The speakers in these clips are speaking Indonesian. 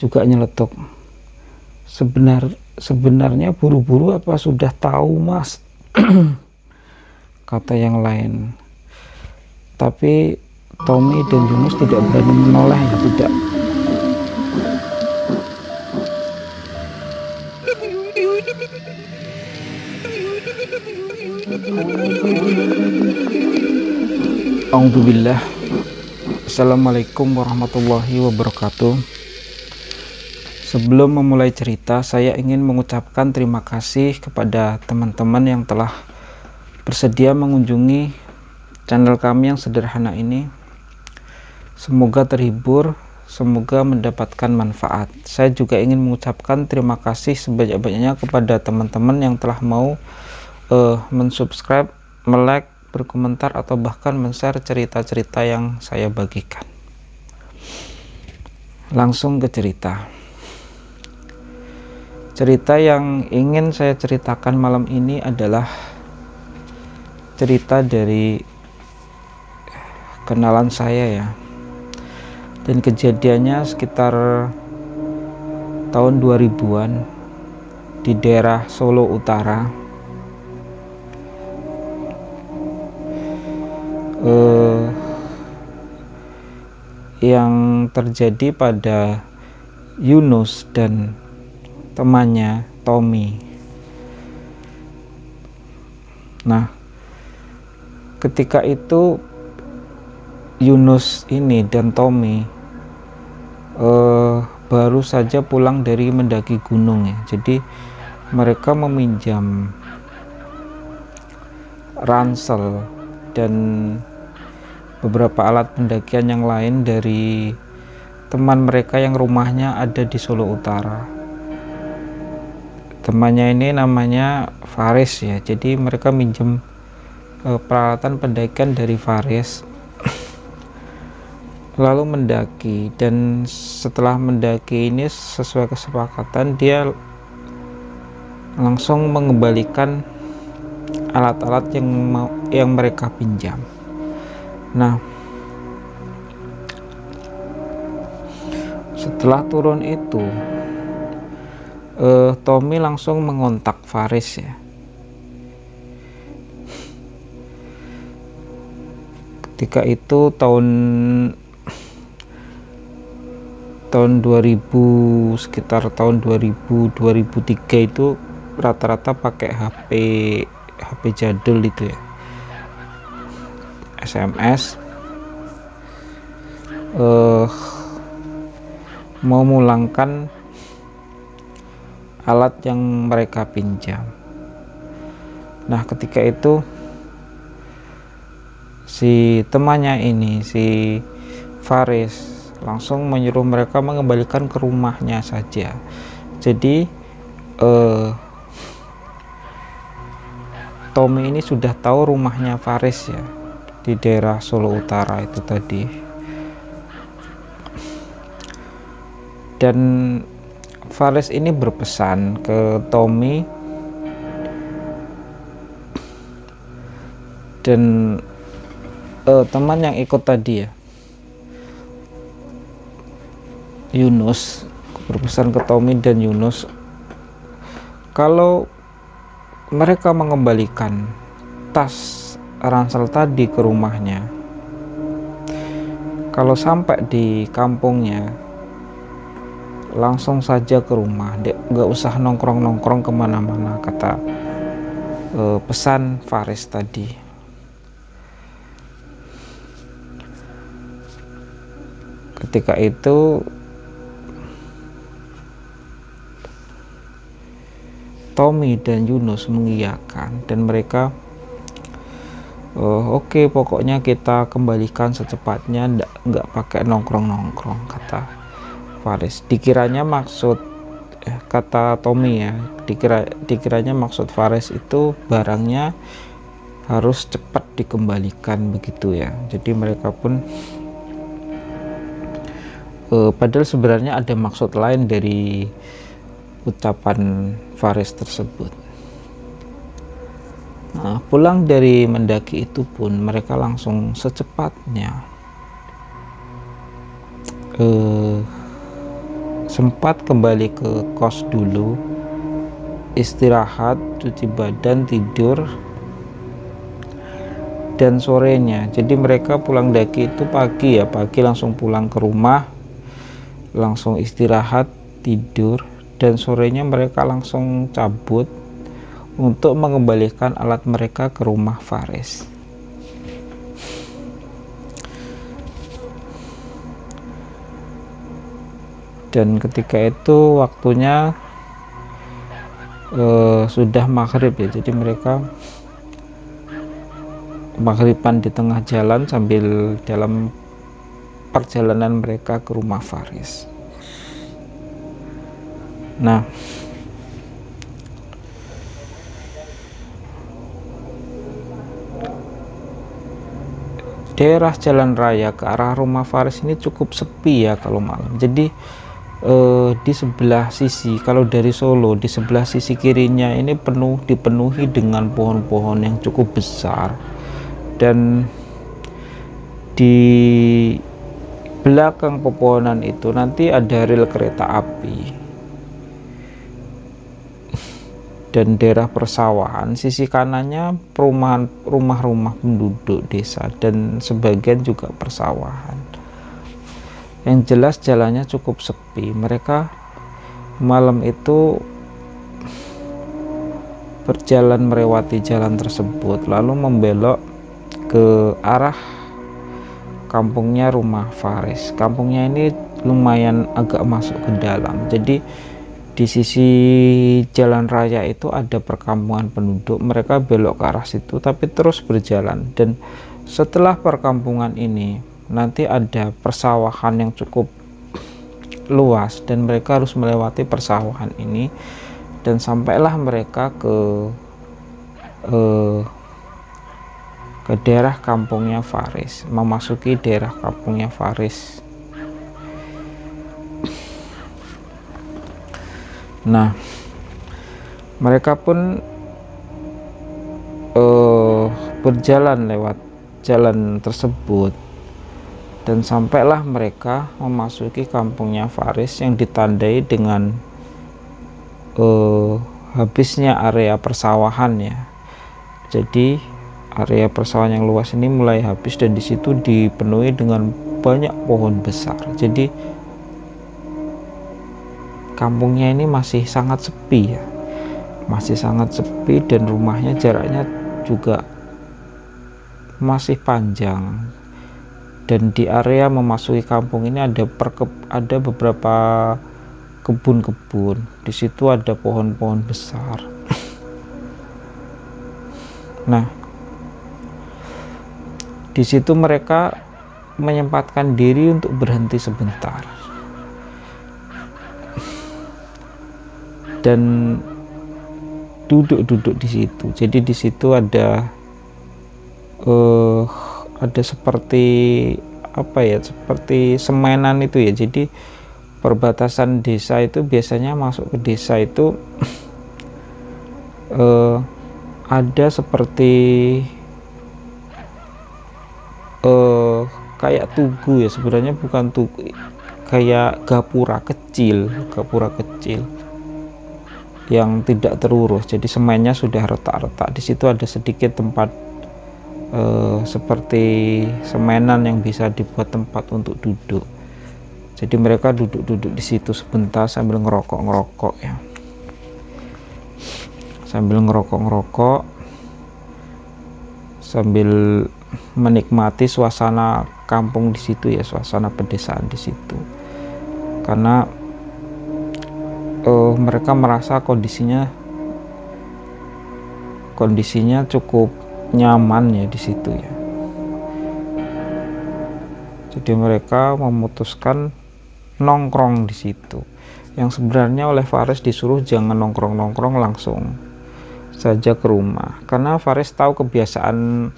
juga nyeletuk. Sebenarnya buru-buru apa sudah tahu, Mas? Kata yang lain. Tapi Tommy dan Yunus tidak berani menoleh, ya tidak. Alhamdulillah. Assalamualaikum warahmatullahi wabarakatuh. Sebelum memulai cerita, saya ingin mengucapkan terima kasih kepada teman-teman yang telah bersedia mengunjungi channel kami yang sederhana ini. Semoga terhibur, semoga mendapatkan manfaat. Saya juga ingin mengucapkan terima kasih sebanyak-banyaknya kepada teman-teman yang telah mau mensubscribe, melike, berkomentar, atau bahkan men-share cerita-cerita yang saya bagikan. Langsung ke cerita. Cerita yang ingin saya ceritakan malam ini adalah cerita dari kenalan saya ya. Dan kejadiannya sekitar tahun 2000-an di daerah Solo Utara. Yang terjadi pada Yunus dan temannya Tommy. Nah, ketika itu Yunus ini dan Tommy baru saja pulang dari mendaki gunung ya. Jadi mereka meminjam ransel dan beberapa alat pendakian yang lain dari teman mereka yang rumahnya ada di Solo Utara. Temannya ini namanya Faris ya. Jadi mereka minjem peralatan pendakian dari Faris, lalu mendaki. Dan setelah mendaki ini, sesuai kesepakatan, dia langsung mengembalikan alat-alat yang mereka pinjam. Nah, setelah turun itu Tommy langsung mengontak Faris ya. Ketika itu tahun 2000, sekitar tahun 2003 itu rata-rata pakai HP jadul itu ya, SMS. Mau mulangkan alat yang mereka pinjam. Nah, ketika itu si temannya ini, si Faris, langsung menyuruh mereka mengembalikan ke rumahnya saja. Jadi Tommy ini sudah tahu rumahnya Faris ya, di daerah Solo Utara itu tadi. Dan Faris ini berpesan ke Tommy dan teman yang ikut tadi ya, Yunus, berpesan ke Tommy dan Yunus kalau mereka mengembalikan tas ransel tadi ke rumahnya, kalau sampai di kampungnya langsung saja ke rumah, nggak usah nongkrong-nongkrong kemana-mana, kata pesan Faris tadi. Ketika itu Tommy dan Yunus mengiyakan, dan mereka oke, pokoknya kita kembalikan secepatnya, nggak pakai nongkrong-nongkrong, kata Faris. Dikiranya maksud kata Tommy ya, dikiranya maksud Faris itu barangnya harus cepat dikembalikan begitu ya. Jadi mereka pun padahal sebenarnya ada maksud lain dari ucapan Faris tersebut. Nah, pulang dari mendaki itu pun mereka langsung secepatnya sempat kembali ke kos dulu, istirahat, cuci badan, tidur, dan sorenya. Jadi mereka pulang daki itu pagi ya, pagi langsung pulang ke rumah, langsung istirahat, tidur, dan sorenya mereka langsung cabut untuk mengembalikan alat mereka ke rumah Faris. Dan ketika itu waktunya sudah maghrib ya, jadi mereka maghriban di tengah jalan sambil dalam perjalanan mereka ke rumah Faris. Nah, daerah jalan raya ke arah rumah Faris ini cukup sepi ya kalau malam. Jadi di sebelah sisi, kalau dari Solo, di sebelah sisi kirinya ini dipenuhi dengan pohon-pohon yang cukup besar, dan di belakang pepohonan itu nanti ada rel kereta api. Dan daerah persawahan, sisi kanannya perumahan, rumah-rumah penduduk desa, dan sebagian juga persawahan. Yang jelas jalannya cukup sepi. Mereka malam itu berjalan melewati jalan tersebut, lalu membelok ke arah kampungnya rumah Faris. Kampungnya ini lumayan agak masuk ke dalam, jadi di sisi jalan raya itu ada perkampungan penduduk. Mereka belok ke arah situ tapi terus berjalan, dan setelah perkampungan ini nanti ada persawahan yang cukup luas, dan mereka harus melewati persawahan ini, dan sampailah mereka ke daerah kampungnya Faris, memasuki daerah kampungnya Faris. Nah, mereka pun berjalan lewat jalan tersebut, dan sampailah mereka memasuki kampungnya Faris yang ditandai dengan habisnya area persawahan ya. Jadi area persawahan yang luas ini mulai habis, dan disitu dipenuhi dengan banyak pohon besar. Jadi kampungnya ini masih sangat sepi ya, masih sangat sepi, dan rumahnya jaraknya juga masih panjang. Dan di area memasuki kampung ini ada beberapa kebun-kebun. Di situ ada pohon-pohon besar. Nah, di situ mereka menyempatkan diri untuk berhenti sebentar, dan duduk di situ. Jadi di situ ada seperti apa ya, seperti semenan itu ya. Jadi perbatasan desa itu biasanya masuk ke desa itu ada seperti kayak tugu ya, sebenarnya bukan tugu, kayak gapura kecil yang tidak terurus. Jadi semennya sudah retak-retak. Di situ ada sedikit tempat seperti semenan yang bisa dibuat tempat untuk duduk. Jadi mereka duduk di situ sebentar sambil ngerokok ya, sambil menikmati suasana kampung di situ ya, suasana pedesaan di situ. Karena mereka merasa kondisinya cukup nyaman ya di situ ya. Jadi mereka memutuskan nongkrong di situ, yang sebenarnya oleh Faris disuruh jangan nongkrong langsung saja ke rumah, karena Faris tahu kebiasaan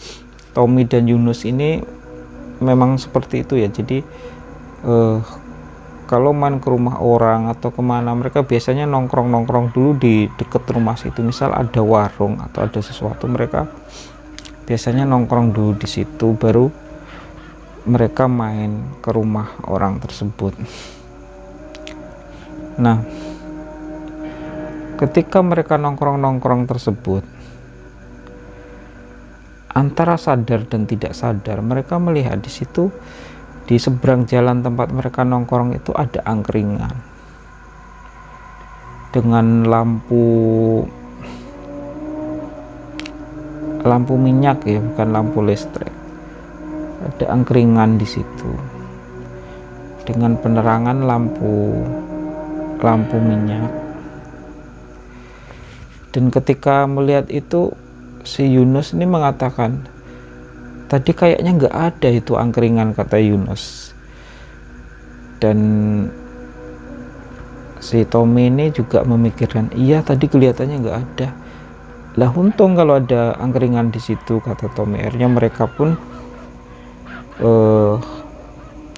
Tommy dan Yunus ini memang seperti itu ya. Jadi kalau main ke rumah orang atau kemana, mereka biasanya nongkrong dulu di dekat rumah situ. Misal ada warung atau ada sesuatu, mereka biasanya nongkrong dulu di situ, baru mereka main ke rumah orang tersebut. Nah, ketika mereka nongkrong-nongkrong tersebut, antara sadar dan tidak sadar mereka melihat di situ, di seberang jalan tempat mereka nongkrong itu ada angkringan dengan lampu minyak ya, bukan lampu listrik. Ada angkringan di situ dengan penerangan lampu minyak. Dan ketika melihat itu, si Yunus ini mengatakan, tadi kayaknya nggak ada itu angkringan, kata Yunus. Dan si Tommy ini juga memikirkan, iya tadi kelihatannya nggak ada. Lah untung kalau ada angkringan di situ, kata Tommy. Akhirnya mereka pun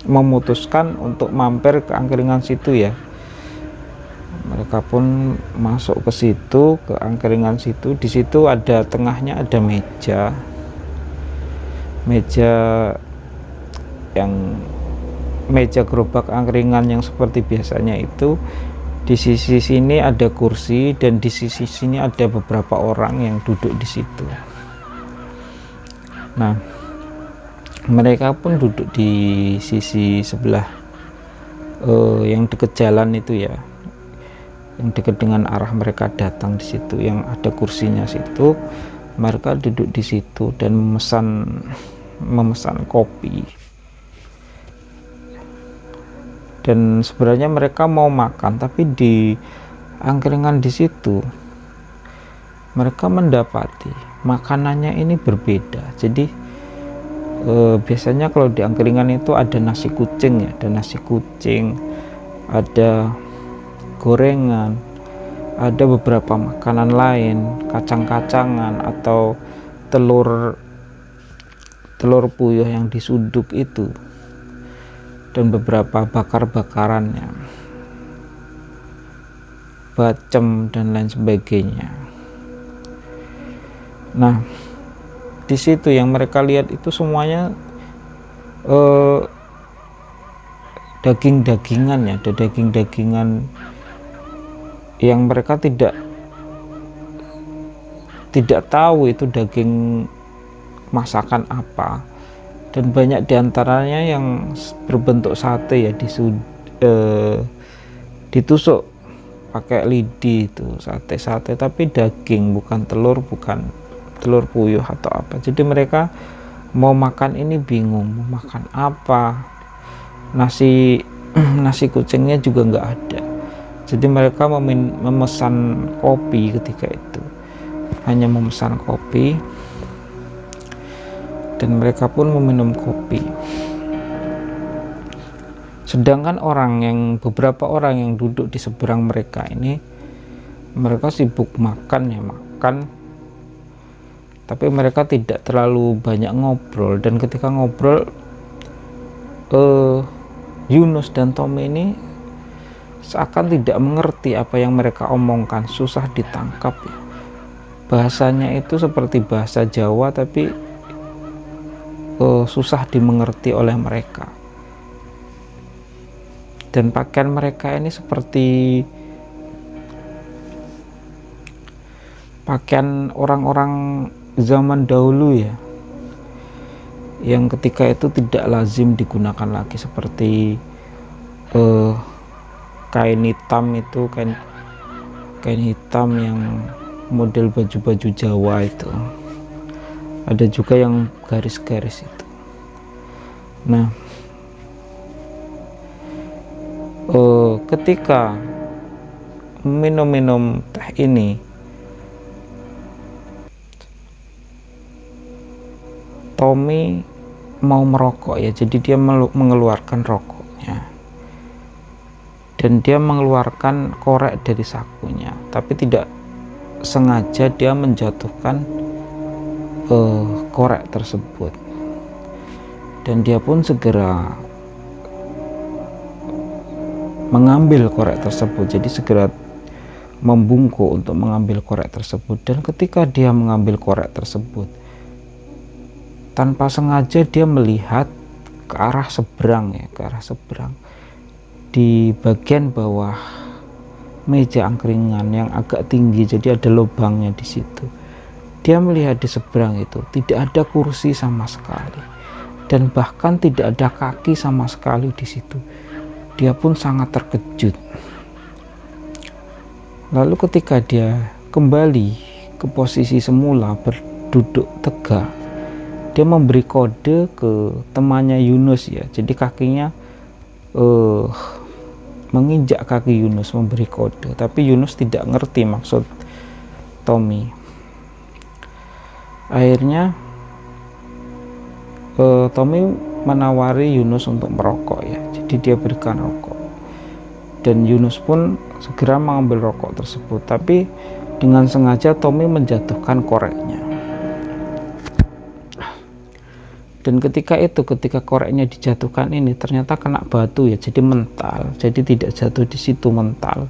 memutuskan untuk mampir ke angkringan situ ya. Mereka pun masuk ke situ, ke angkringan situ. Di situ ada tengahnya ada meja gerobak angkringan yang seperti biasanya itu. Di sisi sini ada kursi dan di sisi sini ada beberapa orang yang duduk di situ. Nah, mereka pun duduk di sisi sebelah yang dekat jalan itu ya, yang dekat dengan arah mereka datang di situ, yang ada kursinya situ. Mereka duduk di situ dan memesan kopi. Dan sebenarnya mereka mau makan, tapi di angkringan di situ mereka mendapati makanannya ini berbeda. Jadi biasanya kalau di angkringan itu ada nasi kucing ya, ada gorengan, ada beberapa makanan lain, kacang-kacangan atau telur puyuh yang disuduk itu, dan beberapa bakar-bakarannya, bacem dan lain sebagainya. Nah, di situ yang mereka lihat itu semuanya daging-dagingan ya, ada daging-dagingan yang mereka tidak tahu itu daging masakan apa. Dan banyak diantaranya yang berbentuk sate ya, ditusuk pakai lidi itu, sate tapi daging, bukan telur puyuh atau apa. Jadi mereka mau makan ini bingung mau makan apa. Nasi kucingnya juga nggak ada. Jadi mereka memesan kopi. Ketika itu hanya memesan kopi, dan mereka pun meminum kopi. Sedangkan beberapa orang yang duduk di seberang mereka ini, mereka sibuk makan, tapi mereka tidak terlalu banyak ngobrol. Dan ketika ngobrol, Yunus dan Tommy ini seakan tidak mengerti apa yang mereka omongkan, susah ditangkap ya. Bahasanya itu seperti bahasa Jawa, tapi susah dimengerti oleh mereka. Dan pakaian mereka ini seperti pakaian orang-orang zaman dahulu ya, yang ketika itu tidak lazim digunakan lagi, seperti kain hitam itu, kain hitam yang model baju-baju Jawa itu. Ada juga yang garis-garis itu. Nah, ketika minum teh ini, Tommy mau merokok ya, jadi dia mengeluarkan rokoknya dan dia mengeluarkan korek dari sakunya, tapi tidak sengaja dia menjatuhkan korek tersebut. Dan dia pun segera mengambil korek tersebut, jadi segera membungkuk untuk mengambil korek tersebut. Dan ketika dia mengambil korek tersebut, tanpa sengaja dia melihat ke arah seberang ya, di bagian bawah meja angkringan yang agak tinggi, jadi ada lubangnya di situ. Dia melihat di seberang itu tidak ada kursi sama sekali, dan bahkan tidak ada kaki sama sekali di situ. Dia pun sangat terkejut. Lalu ketika dia kembali ke posisi semula berduduk tegak, dia memberi kode ke temannya Yunus ya. Jadi kakinya menginjak kaki Yunus, memberi kode, tapi Yunus tidak ngerti maksud Tommy. Akhirnya Tommy menawari Yunus untuk merokok ya. Jadi dia berikan rokok, dan Yunus pun segera mengambil rokok tersebut, tapi dengan sengaja Tommy menjatuhkan koreknya. Dan ketika koreknya dijatuhkan ini ternyata kena batu ya, jadi mental, jadi tidak jatuh di situ, mental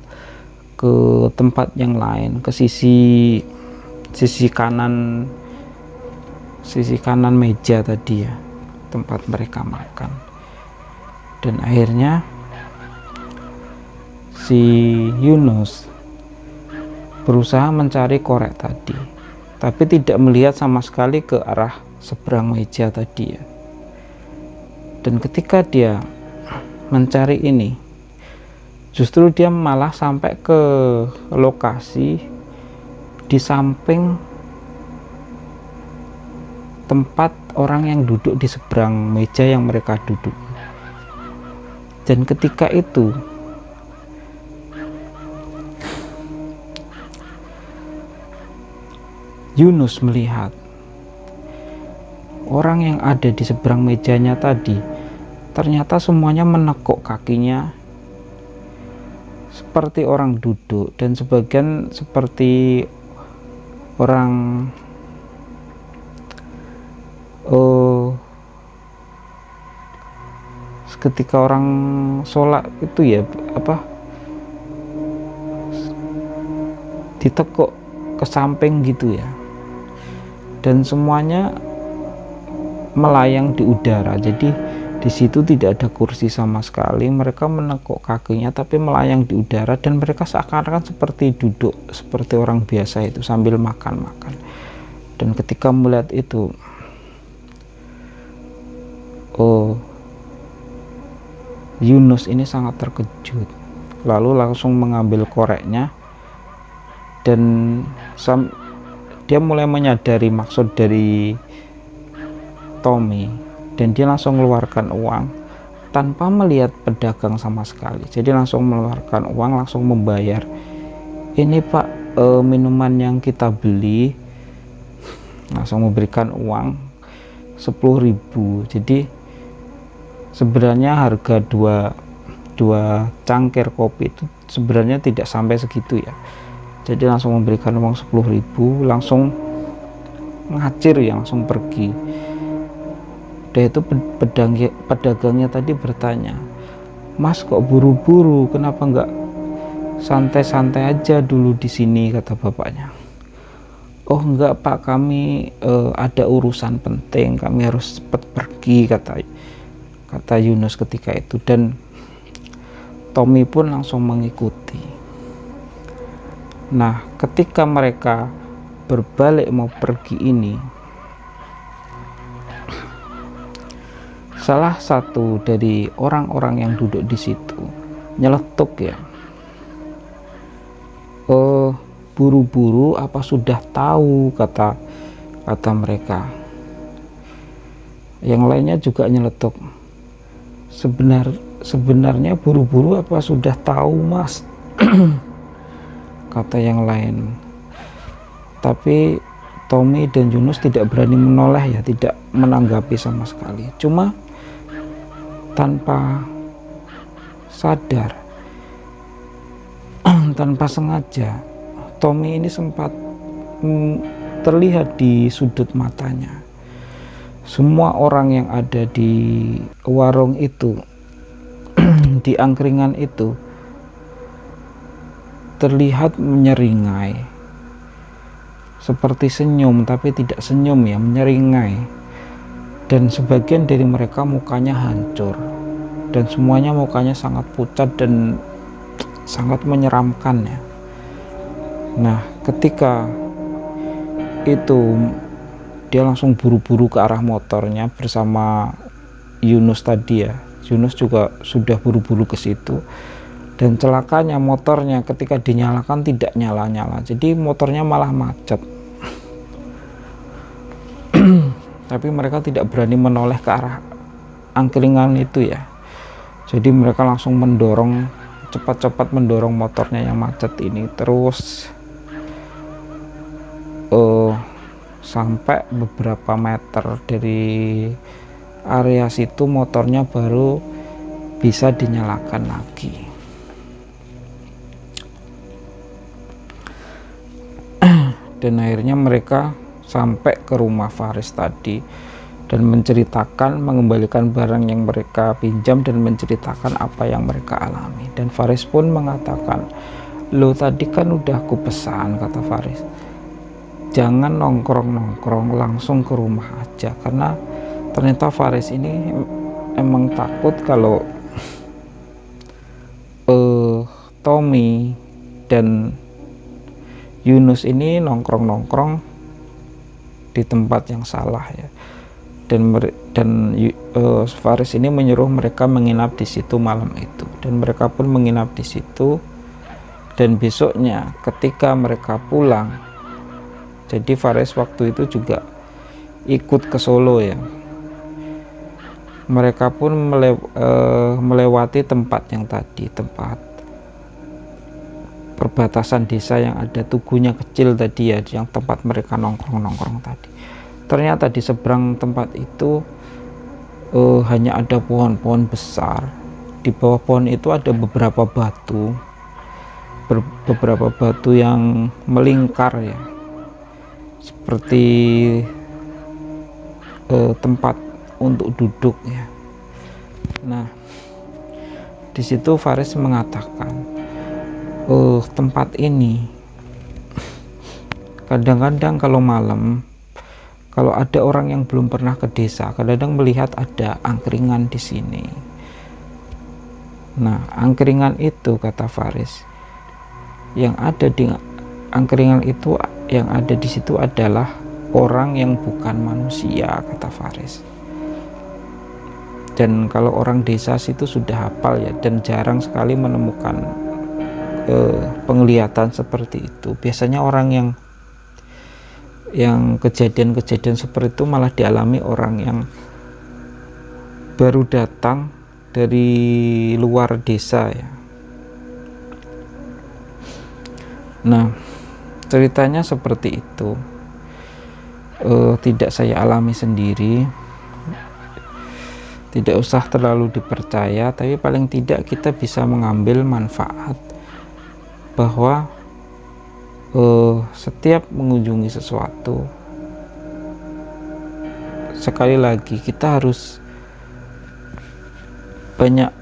ke tempat yang lain, ke sisi kanan meja tadi ya, tempat mereka makan. Dan akhirnya si Yunus berusaha mencari korek tadi, tapi tidak melihat sama sekali ke arah seberang meja tadi ya. Dan ketika dia mencari ini, justru dia malah sampai ke lokasi di samping tempat orang yang duduk di seberang meja yang mereka duduk. Dan ketika itu Yunus melihat orang yang ada di seberang mejanya tadi ternyata semuanya menekuk kakinya seperti orang duduk, dan sebagian seperti orang ketika orang sholat itu ya, ditekuk ke samping gitu ya, dan semuanya melayang di udara. Jadi di situ tidak ada kursi sama sekali, mereka menekuk kakinya tapi melayang di udara, dan mereka seakan-akan seperti duduk seperti orang biasa itu sambil makan-makan. Dan ketika melihat itu, Yunus ini sangat terkejut, lalu langsung mengambil koreknya, dan dia mulai menyadari maksud dari Tommy, dan dia langsung mengeluarkan uang tanpa melihat pedagang sama sekali. Jadi langsung mengeluarkan uang, langsung membayar. Ini Pak, minuman yang kita beli, langsung memberikan uang 10.000. Jadi sebenarnya harga dua cangkir kopi itu sebenarnya tidak sampai segitu ya. Jadi langsung memberikan uang 10.000, langsung ngacir ya, langsung pergi. Dan itu pedagangnya tadi bertanya, "Mas kok buru-buru, kenapa nggak santai-santai aja dulu di sini?" kata bapaknya. "Oh enggak Pak, kami ada urusan penting, kami harus cepat pergi," kata Yunus ketika itu. Dan Tommy pun langsung mengikuti. Nah, ketika mereka berbalik mau pergi ini, salah satu dari orang-orang yang duduk di situ nyeletuk ya, "Buru-buru apa sudah tahu?" kata mereka. Yang lainnya juga nyeletuk, sebenarnya buru-buru apa sudah tahu Mas?" kata yang lain. Tapi Tommy dan Yunus tidak berani menoleh ya, tidak menanggapi sama sekali. Cuma tanpa sadar, tanpa sengaja, Tommy ini sempat terlihat di sudut matanya. Semua orang yang ada di warung itu, di angkringan itu, terlihat menyeringai, seperti senyum tapi tidak senyum ya, menyeringai. Dan sebagian dari mereka mukanya hancur, dan semuanya mukanya sangat pucat dan sangat menyeramkan ya. Nah, ketika itu dia langsung buru-buru ke arah motornya bersama Yunus tadi ya. Yunus juga sudah buru-buru ke situ, dan celakanya motornya ketika dinyalakan tidak nyala-nyala, jadi motornya malah macet. Tapi mereka tidak berani menoleh ke arah angkringan itu ya, jadi mereka langsung mendorong, cepat-cepat mendorong motornya yang macet ini, terus sampai beberapa meter dari area situ motornya baru bisa dinyalakan lagi. Dan akhirnya mereka sampai ke rumah Faris tadi dan menceritakan, mengembalikan barang yang mereka pinjam dan menceritakan apa yang mereka alami. Dan Faris pun mengatakan, "Lo tadi kan udah aku pesan," kata Faris, "jangan nongkrong-nongkrong, langsung ke rumah aja." Karena ternyata Faris ini emang takut kalau Tommy dan Yunus ini nongkrong-nongkrong di tempat yang salah ya. Dan Faris ini menyuruh mereka menginap di situ malam itu, dan mereka pun menginap di situ. Dan besoknya ketika mereka pulang, jadi Faris waktu itu juga ikut ke Solo ya, mereka pun melewati tempat yang tadi, tempat perbatasan desa yang ada tugunya kecil tadi ya, yang tempat mereka nongkrong-nongkrong tadi. Ternyata di seberang tempat itu hanya ada pohon-pohon besar. Di bawah pohon itu ada beberapa batu, beberapa batu yang melingkar ya, seperti tempat untuk duduk ya. Nah, di situ Faris mengatakan, tempat ini kadang-kadang kalau malam, kalau ada orang yang belum pernah ke desa, kadang-kadang melihat ada angkringan di sini. Nah, angkringan itu, kata Faris, yang ada di angkringan itu, yang ada di situ adalah orang yang bukan manusia, kata Faris. Dan kalau orang desa situ sudah hafal ya, dan jarang sekali menemukan penglihatan seperti itu. Biasanya orang yang kejadian-kejadian seperti itu malah dialami orang yang baru datang dari luar desa ya. Nah, ceritanya seperti itu. Tidak saya alami sendiri, tidak usah terlalu dipercaya, tapi paling tidak kita bisa mengambil manfaat bahwa setiap mengunjungi sesuatu, sekali lagi kita harus banyak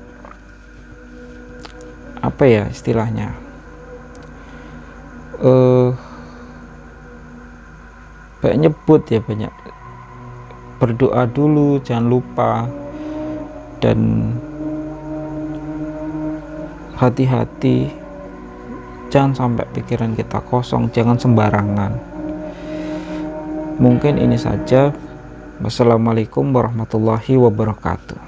apa ya istilahnya, banyak nyebut ya, banyak berdoa dulu, jangan lupa, dan hati-hati, jangan sampai pikiran kita kosong, jangan sembarangan. Mungkin ini saja. Wassalamualaikum warahmatullahi wabarakatuh.